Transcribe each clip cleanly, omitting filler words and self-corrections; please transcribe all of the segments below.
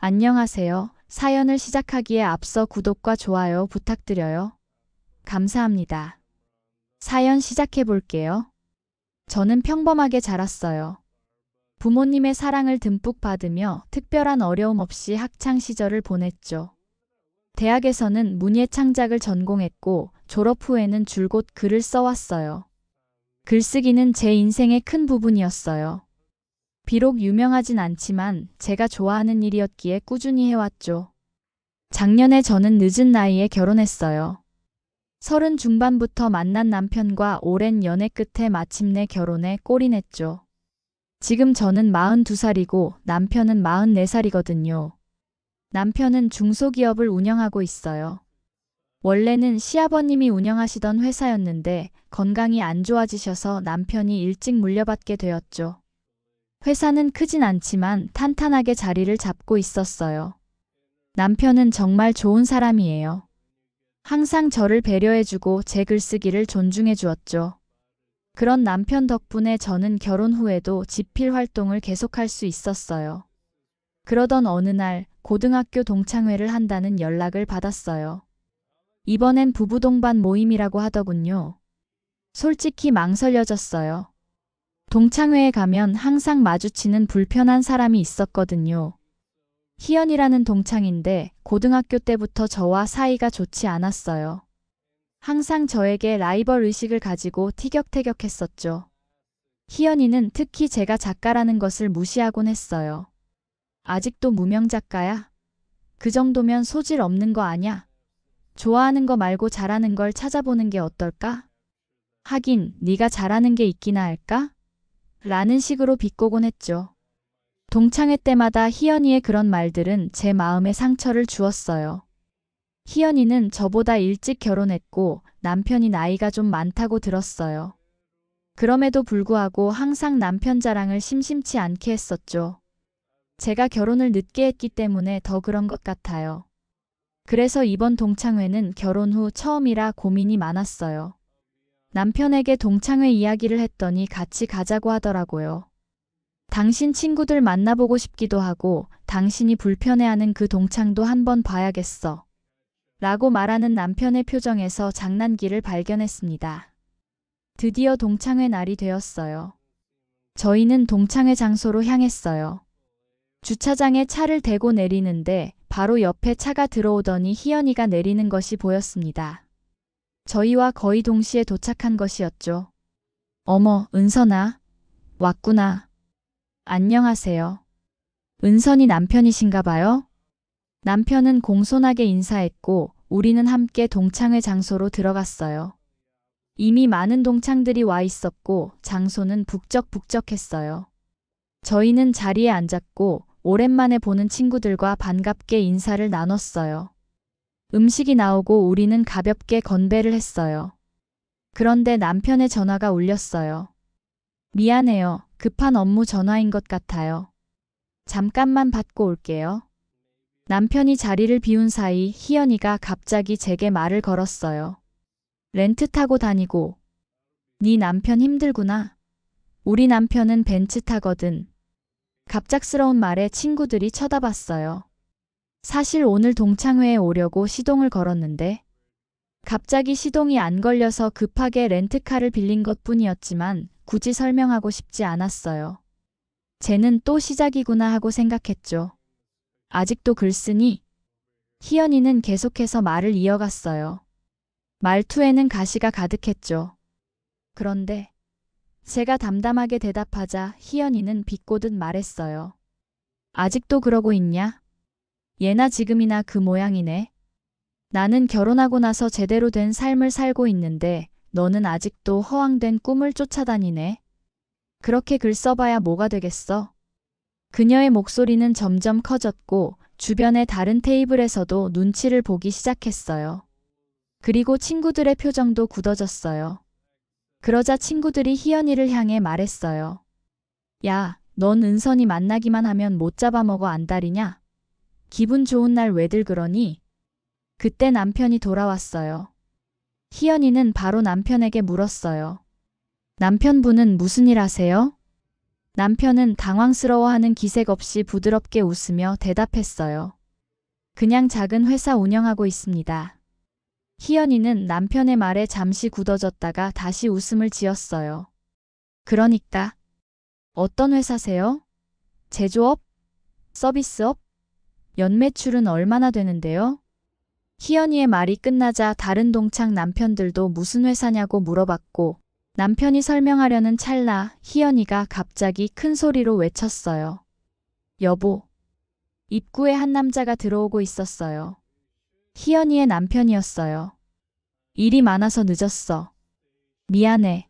안녕하세요. 사연을 시작하기에 앞서 구독과 좋아요 부탁드려요. 감사합니다. 사연 시작해 볼게요. 저는 평범하게 자랐어요. 부모님의 사랑을 듬뿍 받으며 특별한 어려움 없이 학창 시절을 보냈죠. 대학에서는 문예 창작을 전공했고 졸업 후에는 줄곧 글을 써왔어요. 글쓰기는 제 인생의 큰 부분이었어요. 비록 유명하진 않지만 제가 좋아하는 일이었기에 꾸준히 해왔죠. 작년에 저는 늦은 나이에 결혼했어요. 30 중반부터 만난 남편과 오랜 연애 끝에 마침내 결혼에 꼴이 냈죠. 지금 저는 42살이고 남편은 44살이거든요. 남편은 중소기업을 운영하고 있어요. 원래는 시아버님이 운영하시던 회사였는데 건강이 안 좋아지셔서 남편이 일찍 물려받게 되었죠. 회사는 크진 않지만 탄탄하게 자리를 잡고 있었어요. 남편은 정말 좋은 사람이에요. 항상 저를 배려해주고 제 글쓰기를 존중해 주었죠. 그런 남편 덕분에 저는 결혼 후에도 집필 활동을 계속할 수 있었어요. 그러던 어느 날 고등학교 동창회를 한다는 연락을 받았어요. 이번엔 부부 동반 모임이라고 하더군요. 솔직히 망설여졌어요. 동창회에 가면 항상 마주치는 불편한 사람이 있었거든요. 희연이라는 동창인데 고등학교 때부터 저와 사이가 좋지 않았어요. 항상 저에게 라이벌 의식을 가지고 티격태격했었죠. 희연이는 특히 제가 작가라는 것을 무시하곤 했어요. 아직도 무명 작가야? 그 정도면 소질 없는 거 아냐? 좋아하는 거 말고 잘하는 걸 찾아보는 게 어떨까? 하긴 네가 잘하는 게 있기나 할까? 라는 식으로 비꼬곤 했죠. 동창회 때마다 희연이의 그런 말들은 제 마음에 상처를 주었어요. 희연이는 저보다 일찍 결혼했고 남편이 나이가 좀 많다고 들었어요. 그럼에도 불구하고 항상 남편 자랑을 심심치 않게 했었죠. 제가 결혼을 늦게 했기 때문에 더 그런 것 같아요. 그래서 이번 동창회는 결혼 후 처음이라 고민이 많았어요. 남편에게 동창회 이야기를 했더니 같이 가자고 하더라고요. 당신 친구들 만나보고 싶기도 하고 당신이 불편해하는 그 동창도 한번 봐야겠어. 라고 말하는 남편의 표정에서 장난기를 발견했습니다. 드디어 동창회 날이 되었어요. 저희는 동창회 장소로 향했어요. 주차장에 차를 대고 내리는데 바로 옆에 차가 들어오더니 희연이가 내리는 것이 보였습니다. 저희와 거의 동시에 도착한 것이었죠. 어머, 은선아. 왔구나. 안녕하세요. 은선이 남편이신가 봐요? 남편은 공손하게 인사했고 우리는 함께 동창회 장소로 들어갔어요. 이미 많은 동창들이 와 있었고 장소는 북적북적했어요. 저희는 자리에 앉았고 오랜만에 보는 친구들과 반갑게 인사를 나눴어요. 음식이 나오고 우리는 가볍게 건배를 했어요. 그런데 남편의 전화가 울렸어요. 미안해요. 급한 업무 전화인 것 같아요. 잠깐만 받고 올게요. 남편이 자리를 비운 사이 희연이가 갑자기 제게 말을 걸었어요. 렌트 타고 다니고. 네 남편 힘들구나. 우리 남편은 벤츠 타거든. 갑작스러운 말에 친구들이 쳐다봤어요. 사실 오늘 동창회에 오려고 시동을 걸었는데 갑자기 시동이 안 걸려서 급하게 렌트카를 빌린 것뿐이었지만 굳이 설명하고 싶지 않았어요. 쟤는 또 시작이구나 하고 생각했죠. 아직도 글 쓰니? 희연이는 계속해서 말을 이어갔어요. 말투에는 가시가 가득했죠. 그런데 제가 담담하게 대답하자 희연이는 비꼬듯 말했어요. 아직도 그러고 있냐? 예나 지금이나 그 모양이네. 나는 결혼하고 나서 제대로 된 삶을 살고 있는데 너는 아직도 허황된 꿈을 쫓아다니네. 그렇게 글 써봐야 뭐가 되겠어? 그녀의 목소리는 점점 커졌고 주변의 다른 테이블에서도 눈치를 보기 시작했어요. 그리고 친구들의 표정도 굳어졌어요. 그러자 친구들이 희연이를 향해 말했어요. 야, 넌 은선이 만나기만 하면 못 잡아먹어 안달이냐? 기분 좋은 날 왜들 그러니? 그때 남편이 돌아왔어요. 희연이는 바로 남편에게 물었어요. 남편분은 무슨 일 하세요? 남편은 당황스러워하는 기색 없이 부드럽게 웃으며 대답했어요. 그냥 작은 회사 운영하고 있습니다. 희연이는 남편의 말에 잠시 굳어졌다가 다시 웃음을 지었어요. 그러니까 어떤 회사세요? 제조업? 서비스업? 연매출은 얼마나 되는데요? 희연이의 말이 끝나자 다른 동창 남편들도 무슨 회사냐고 물어봤고 남편이 설명하려는 찰나 희연이가 갑자기 큰 소리로 외쳤어요. 여보. 입구에 한 남자가 들어오고 있었어요. 희연이의 남편이었어요. 일이 많아서 늦었어. 미안해.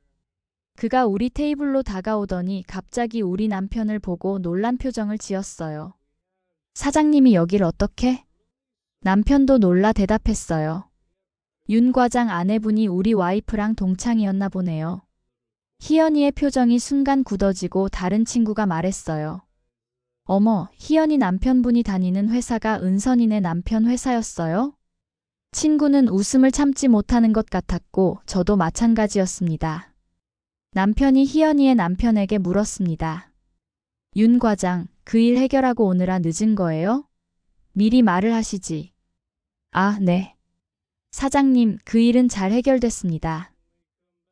그가 우리 테이블로 다가오더니 갑자기 우리 남편을 보고 놀란 표정을 지었어요. 사장님이 여길 어떻게? 남편도 놀라 대답했어요. 윤 과장 아내분이 우리 와이프랑 동창이었나 보네요. 희연이의 표정이 순간 굳어지고 다른 친구가 말했어요. 어머, 희연이 남편분이 다니는 회사가 은선이네 남편 회사였어요? 친구는 웃음을 참지 못하는 것 같았고 저도 마찬가지였습니다. 남편이 희연이의 남편에게 물었습니다. 윤 과장, 그 일 해결하고 오느라 늦은 거예요? 미리 말을 하시지. 아, 네. 사장님, 그 일은 잘 해결됐습니다.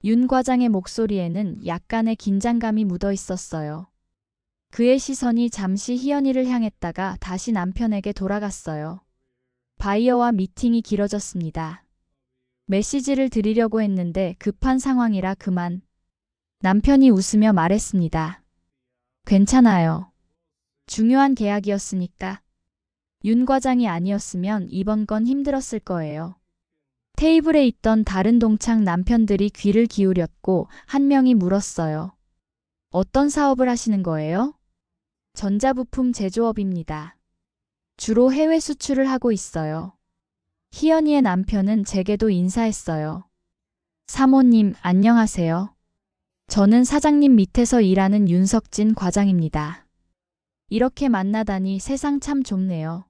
윤 과장의 목소리에는 약간의 긴장감이 묻어 있었어요. 그의 시선이 잠시 희연이를 향했다가 다시 남편에게 돌아갔어요. 바이어와 미팅이 길어졌습니다. 메시지를 드리려고 했는데 급한 상황이라 그만. 남편이 웃으며 말했습니다. 괜찮아요. 중요한 계약이었으니까. 윤 과장이 아니었으면 이번 건 힘들었을 거예요. 테이블에 있던 다른 동창 남편들이 귀를 기울였고 한 명이 물었어요. 어떤 사업을 하시는 거예요? 전자부품 제조업입니다. 주로 해외 수출을 하고 있어요. 희연이의 남편은 제게도 인사했어요. 사모님, 안녕하세요. 저는 사장님 밑에서 일하는 윤석진 과장입니다. 이렇게 만나다니 세상 참 좁네요.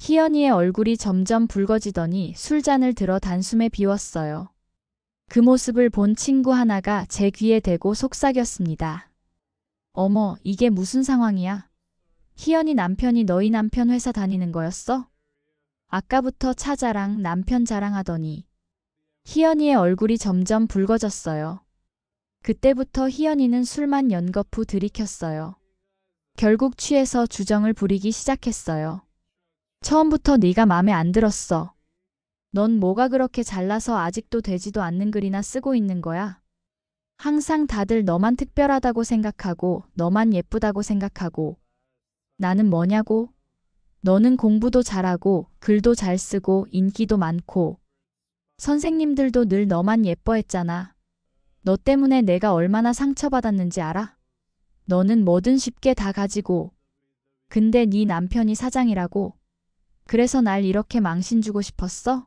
희연이의 얼굴이 점점 붉어지더니 술잔을 들어 단숨에 비웠어요. 그 모습을 본 친구 하나가 제 귀에 대고 속삭였습니다. 어머, 이게 무슨 상황이야? 희연이 남편이 너희 남편 회사 다니는 거였어? 아까부터 차 자랑, 남편 자랑하더니. 희연이의 얼굴이 점점 붉어졌어요. 그때부터 희연이는 술만 연거푸 들이켰어요. 결국 취해서 주정을 부리기 시작했어요. 처음부터 네가 맘에 안 들었어. 넌 뭐가 그렇게 잘나서 아직도 되지도 않는 글이나 쓰고 있는 거야? 항상 다들 너만 특별하다고 생각하고 너만 예쁘다고 생각하고 나는 뭐냐고? 너는 공부도 잘하고 글도 잘 쓰고 인기도 많고 선생님들도 늘 너만 예뻐했잖아. 너 때문에 내가 얼마나 상처받았는지 알아? 너는 뭐든 쉽게 다 가지고 근데 네 남편이 사장이라고? 그래서 날 이렇게 망신 주고 싶었어?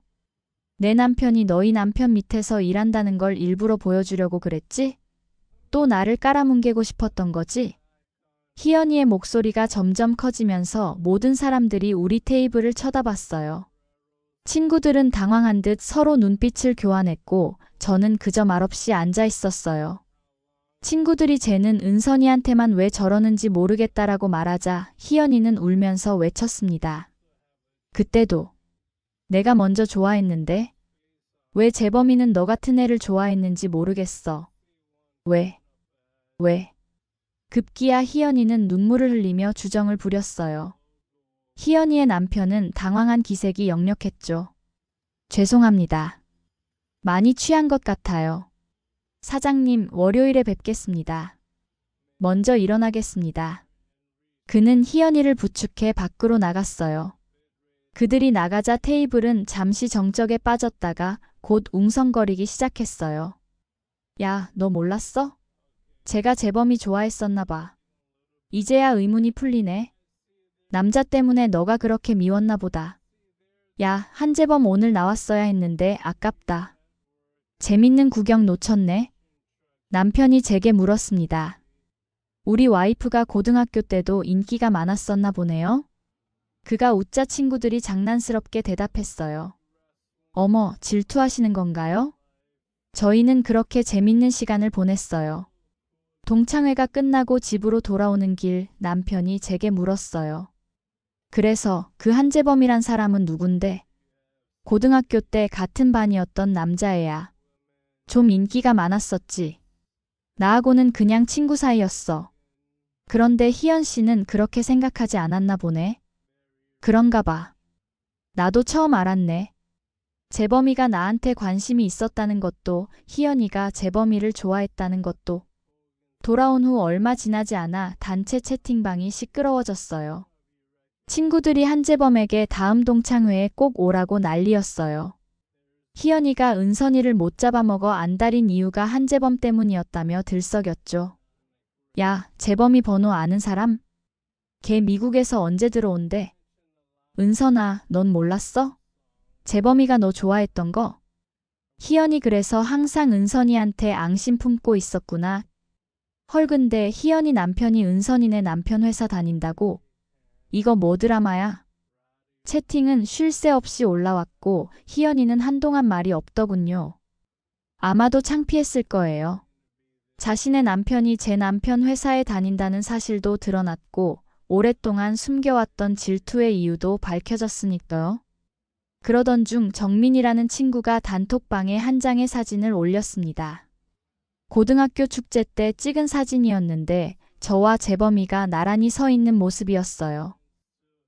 내 남편이 너희 남편 밑에서 일한다는 걸 일부러 보여주려고 그랬지? 또 나를 깔아뭉개고 싶었던 거지? 희연이의 목소리가 점점 커지면서 모든 사람들이 우리 테이블을 쳐다봤어요. 친구들은 당황한 듯 서로 눈빛을 교환했고 저는 그저 말없이 앉아 있었어요. 친구들이 쟤는 은선이한테만 왜 저러는지 모르겠다라고 말하자 희연이는 울면서 외쳤습니다. 그때도 내가 먼저 좋아했는데 왜 재범이는 너 같은 애를 좋아했는지 모르겠어. 왜? 급기야 희연이는 눈물을 흘리며 주정을 부렸어요. 희연이의 남편은 당황한 기색이 역력했죠. 죄송합니다. 많이 취한 것 같아요. 사장님, 월요일에 뵙겠습니다. 먼저 일어나겠습니다. 그는 희연이를 부축해 밖으로 나갔어요. 그들이 나가자 테이블은 잠시 정적에 빠졌다가 곧 웅성거리기 시작했어요. 야, 너 몰랐어? 제가 재범이 좋아했었나 봐. 이제야 의문이 풀리네. 남자 때문에 너가 그렇게 미웠나 보다. 야, 한재범 오늘 나왔어야 했는데 아깝다. 재밌는 구경 놓쳤네. 남편이 제게 물었습니다. 우리 와이프가 고등학교 때도 인기가 많았었나 보네요. 그가 웃자 친구들이 장난스럽게 대답했어요. 어머, 질투하시는 건가요? 저희는 그렇게 재밌는 시간을 보냈어요. 동창회가 끝나고 집으로 돌아오는 길 남편이 제게 물었어요. 그래서 그 한재범이란 사람은 누군데? 고등학교 때 같은 반이었던 남자애야. 좀 인기가 많았었지. 나하고는 그냥 친구 사이였어. 그런데 희연 씨는 그렇게 생각하지 않았나 보네. 그런가 봐. 나도 처음 알았네. 재범이가 나한테 관심이 있었다는 것도, 희연이가 재범이를 좋아했다는 것도. 돌아온 후 얼마 지나지 않아 단체 채팅방이 시끄러워졌어요. 친구들이 한재범에게 다음 동창회에 꼭 오라고 난리였어요. 희연이가 은선이를 못 잡아먹어 안달인 이유가 한재범 때문이었다며 들썩였죠. 야, 재범이 번호 아는 사람? 걔 미국에서 언제 들어온대? 은선아, 넌 몰랐어? 재범이가 너 좋아했던 거? 희연이 그래서 항상 은선이한테 앙심 품고 있었구나. 헐 근데 희연이 남편이 은선이네 남편 회사 다닌다고? 이거 뭐 드라마야? 채팅은 쉴 새 없이 올라왔고 희연이는 한동안 말이 없더군요. 아마도 창피했을 거예요. 자신의 남편이 제 남편 회사에 다닌다는 사실도 드러났고 오랫동안 숨겨왔던 질투의 이유도 밝혀졌으니까요. 그러던 중 정민이라는 친구가 단톡방에 한 장의 사진을 올렸습니다. 고등학교 축제 때 찍은 사진이었는데 저와 재범이가 나란히 서 있는 모습이었어요.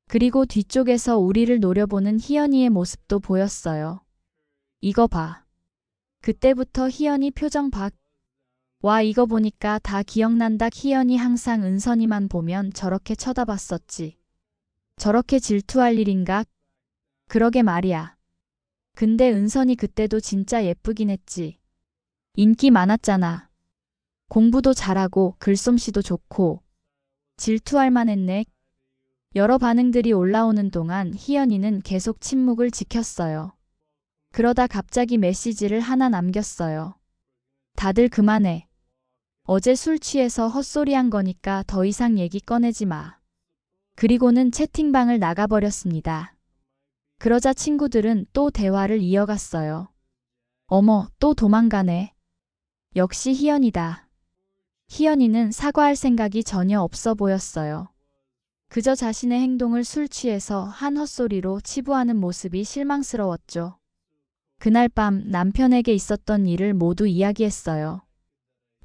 그리고 뒤쪽에서 우리를 노려보는 희연이의 모습도 보였어요. 이거 봐. 그때부터 희연이 표정 봐. 와 이거 보니까 다 기억난다. 희연이 항상 은선이만 보면 저렇게 쳐다봤었지. 저렇게 질투할 일인가? 그러게 말이야. 근데 은선이 그때도 진짜 예쁘긴 했지. 인기 많았잖아. 공부도 잘하고 글솜씨도 좋고. 질투할 만했네. 여러 반응들이 올라오는 동안 희연이는 계속 침묵을 지켰어요. 그러다 갑자기 메시지를 하나 남겼어요. 다들 그만해. 어제 술 취해서 헛소리한 거니까 더 이상 얘기 꺼내지 마. 그리고는 채팅방을 나가버렸습니다. 그러자 친구들은 또 대화를 이어갔어요. 어머, 또 도망가네. 역시 희연이다. 희연이는 사과할 생각이 전혀 없어 보였어요. 그저 자신의 행동을 술 취해서 한 헛소리로 치부하는 모습이 실망스러웠죠. 그날 밤 남편에게 있었던 일을 모두 이야기했어요.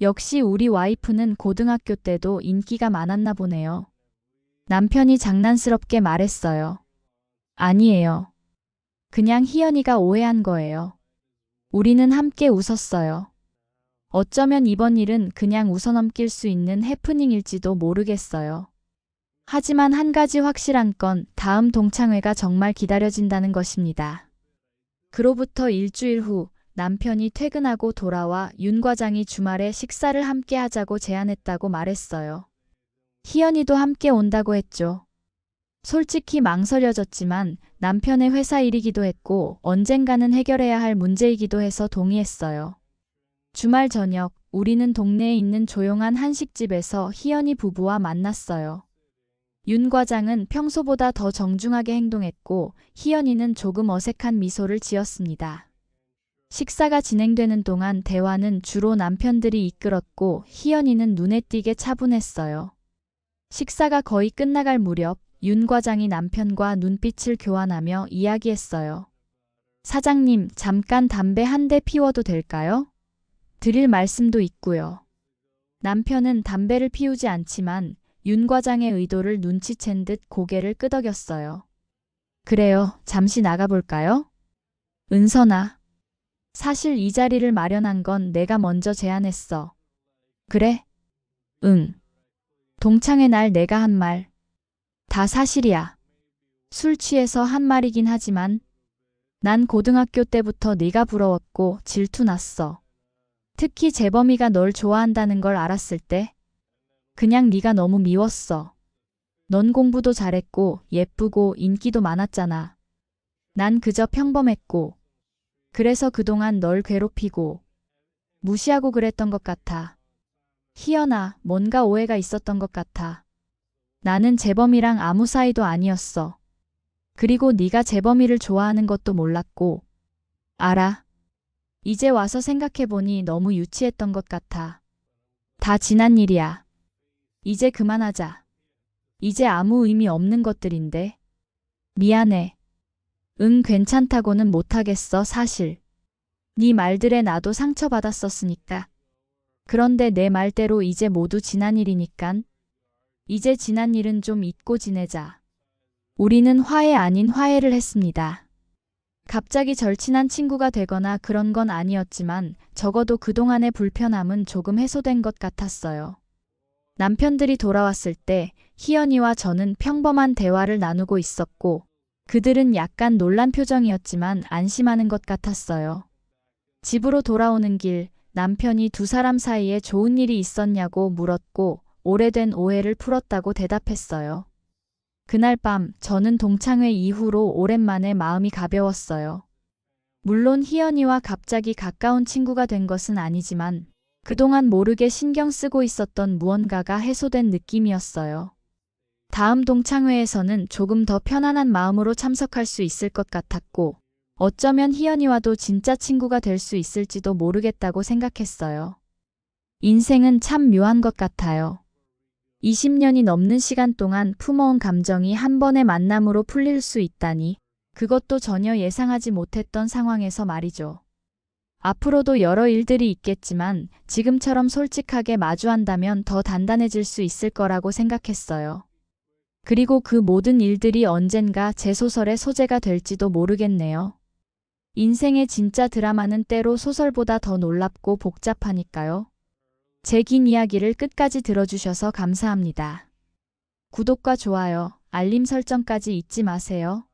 역시 우리 와이프는 고등학교 때도 인기가 많았나 보네요. 남편이 장난스럽게 말했어요. 아니에요. 그냥 희연이가 오해한 거예요. 우리는 함께 웃었어요. 어쩌면 이번 일은 그냥 웃어넘길 수 있는 해프닝일지도 모르겠어요. 하지만 한 가지 확실한 건 다음 동창회가 정말 기다려진다는 것입니다. 그로부터 일주일 후 남편이 퇴근하고 돌아와 윤 과장이 주말에 식사를 함께 하자고 제안했다고 말했어요. 희연이도 함께 온다고 했죠. 솔직히 망설여졌지만 남편의 회사 일이기도 했고 언젠가는 해결해야 할 문제이기도 해서 동의했어요. 주말 저녁 우리는 동네에 있는 조용한 한식집에서 희연이 부부와 만났어요. 윤 과장은 평소보다 더 정중하게 행동했고 희연이는 조금 어색한 미소를 지었습니다. 식사가 진행되는 동안 대화는 주로 남편들이 이끌었고 희연이는 눈에 띄게 차분했어요. 식사가 거의 끝나갈 무렵 윤 과장이 남편과 눈빛을 교환하며 이야기했어요. 사장님, 잠깐 담배 한 대 피워도 될까요? 드릴 말씀도 있고요. 남편은 담배를 피우지 않지만 윤 과장의 의도를 눈치챈 듯 고개를 끄덕였어요. 그래요, 잠시 나가볼까요? 은선아. 사실 이 자리를 마련한 건 내가 먼저 제안했어. 그래? 응. 동창회 날 내가 한 말. 다 사실이야. 술 취해서 한 말이긴 하지만 난 고등학교 때부터 네가 부러웠고 질투났어. 특히 재범이가 널 좋아한다는 걸 알았을 때 그냥 네가 너무 미웠어. 넌 공부도 잘했고 예쁘고 인기도 많았잖아. 난 그저 평범했고 그래서 그동안 널 괴롭히고 무시하고 그랬던 것 같아. 희연아, 뭔가 오해가 있었던 것 같아. 나는 재범이랑 아무 사이도 아니었어. 그리고 네가 재범이를 좋아하는 것도 몰랐고. 알아. 이제 와서 생각해보니 너무 유치했던 것 같아. 다 지난 일이야. 이제 그만하자. 이제 아무 의미 없는 것들인데. 미안해. 응, 괜찮다고는 못하겠어, 사실. 네 말들에 나도 상처받았었으니까. 그런데 내 말대로 이제 모두 지난 일이니깐. 이제 지난 일은 좀 잊고 지내자. 우리는 화해 아닌 화해를 했습니다. 갑자기 절친한 친구가 되거나 그런 건 아니었지만 적어도 그동안의 불편함은 조금 해소된 것 같았어요. 남편들이 돌아왔을 때 희연이와 저는 평범한 대화를 나누고 있었고 그들은 약간 놀란 표정이었지만 안심하는 것 같았어요. 집으로 돌아오는 길 남편이 두 사람 사이에 좋은 일이 있었냐고 물었고 오래된 오해를 풀었다고 대답했어요. 그날 밤 저는 동창회 이후로 오랜만에 마음이 가벼웠어요. 물론 희연이와 갑자기 가까운 친구가 된 것은 아니지만 그동안 모르게 신경 쓰고 있었던 무언가가 해소된 느낌이었어요. 다음 동창회에서는 조금 더 편안한 마음으로 참석할 수 있을 것 같았고 어쩌면 희연이와도 진짜 친구가 될 수 있을지도 모르겠다고 생각했어요. 인생은 참 묘한 것 같아요. 20년이 넘는 시간 동안 품어온 감정이 한 번의 만남으로 풀릴 수 있다니, 그것도 전혀 예상하지 못했던 상황에서 말이죠. 앞으로도 여러 일들이 있겠지만 지금처럼 솔직하게 마주한다면 더 단단해질 수 있을 거라고 생각했어요. 그리고 그 모든 일들이 언젠가 제 소설의 소재가 될지도 모르겠네요. 인생의 진짜 드라마는 때로 소설보다 더 놀랍고 복잡하니까요. 제 긴 이야기를 끝까지 들어주셔서 감사합니다. 구독과 좋아요, 알림 설정까지 잊지 마세요.